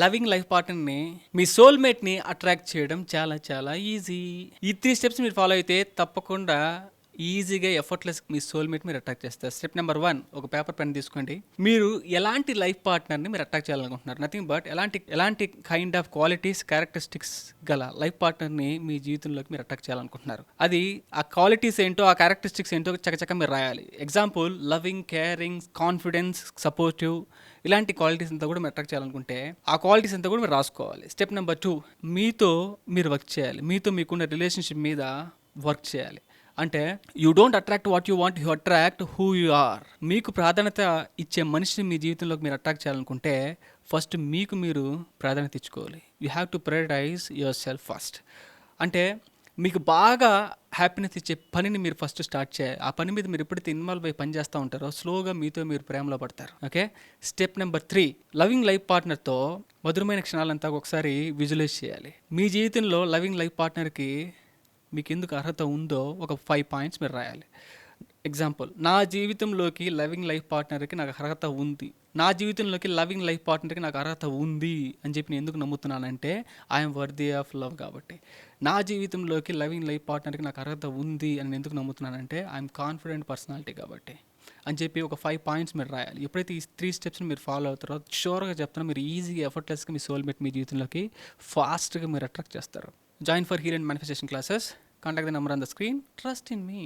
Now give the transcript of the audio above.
Loving life పార్ట్నర్ని మీ సోల్మేట్ని attract చేయడం చాలా చాలా ఈజీ. ఈ 3 స్టెప్స్ మీరు ఫాలో అయితే తప్పకుండా ఈజీగా ఎఫర్ట్లెస్ మీ సోల్మేట్ మీరు అట్రాక్ట్ చేస్తారు. స్టెప్ నెంబర్ 1, ఒక పేపర్ పెన్ తీసుకోండి. మీరు ఎలాంటి లైఫ్ పార్ట్నర్ని మీరు అట్రాక్ట్ చేయాలనుకుంటున్నారు? నథింగ్ బట్ ఎలాంటి కైండ్ ఆఫ్ క్వాలిటీస్, క్యారెక్టరిస్టిక్స్ గల లైఫ్ పార్ట్నర్ని మీ జీవితంలోకి మీరు అట్రాక్ట్ చేయాలనుకుంటున్నారు. అది ఆ క్వాలిటీస్ ఏంటో, ఆ క్యారెక్టరిస్టిక్స్ ఏంటో చకచక మీరు రాయాలి. Example, loving, caring, confidence, supportive, ఇలాంటి క్వాలిటీస్ అంతా కూడా మీరు అట్రాక్ట్ చేయాలనుకుంటే ఆ క్వాలిటీస్ అంతా కూడా మీరు రాసుకోవాలి. స్టెప్ నెంబర్ 2, మీతో మీరు వర్క్ చేయాలి. మీతో మీకున్న రిలేషన్షిప్ మీద వర్క్ చేయాలి. అంటే you don't attract what you want, you attract who you are. మీకు ప్రాధాన్యత ఇచ్చే మనిషిని మీ జీవితంలోకి మీరు అట్రాక్ట్ చేయాలనుకుంటే ఫస్ట్ మీకు మీరు ప్రాధాన్యత ఇచ్చుకోవాలి. You have to prioritise yourself first. అంటే మీకు బాగా హ్యాపీనెస్ ఇచ్చే పనిని మీరు ఫస్ట్ స్టార్ట్ చేయాలి. ఆ పని మీద మీరు ఎప్పుడైతే ఇన్వాల్వ్ అయ్యి పని చేస్తూ ఉంటారో స్లోగా మీతో మీరు ప్రేమలో పడతారు. Okay. Step number 3, loving life పార్ట్నర్తో మధురమైన క్షణాలంతా ఒకసారి విజువలైజ్ చేయాలి. మీ జీవితంలో లవింగ్ లైఫ్ పార్ట్నర్కి మీకు ఎందుకు అర్హత ఉందో ఒక 5 పాయింట్స్ మీరు రాయాలి. ఎగ్జాంపుల్, నా జీవితంలోకి లవింగ్ లైఫ్ పార్ట్నర్కి నాకు అర్హత ఉంది, నా జీవితంలోకి లవింగ్ లైఫ్ పార్ట్నర్కి నాకు అర్హత ఉంది అని చెప్పి నేను ఎందుకు నమ్ముతున్నానంటే ఐఎమ్ వర్దీ ఆఫ్ లవ్ కాబట్టి. నా జీవితంలోకి లవింగ్ లైఫ్ పార్ట్నర్కి నాకు అర్హత ఉంది అని నేను ఎందుకు నమ్ముతున్నానంటే ఐఎమ్ కాన్ఫిడెంట్ పర్సనాలిటీ కాబట్టి అని చెప్పి ఒక 5 పాయింట్స్ మీరు రాయాలి. ఎప్పుడైతే ఈ 3 స్టెప్స్ని మీరు ఫాలో అవుతారో షూర్గా చెప్తాను, మీరు ఈజీగా ఎఫర్ట్లెస్గా మీ సోల్మేట్ మీ జీవితంలోకి ఫాస్ట్గా మీరు అట్రాక్ట్ చేస్తారు. Join for healing and manifestation classes. Contact the number on the screen. Trust in me.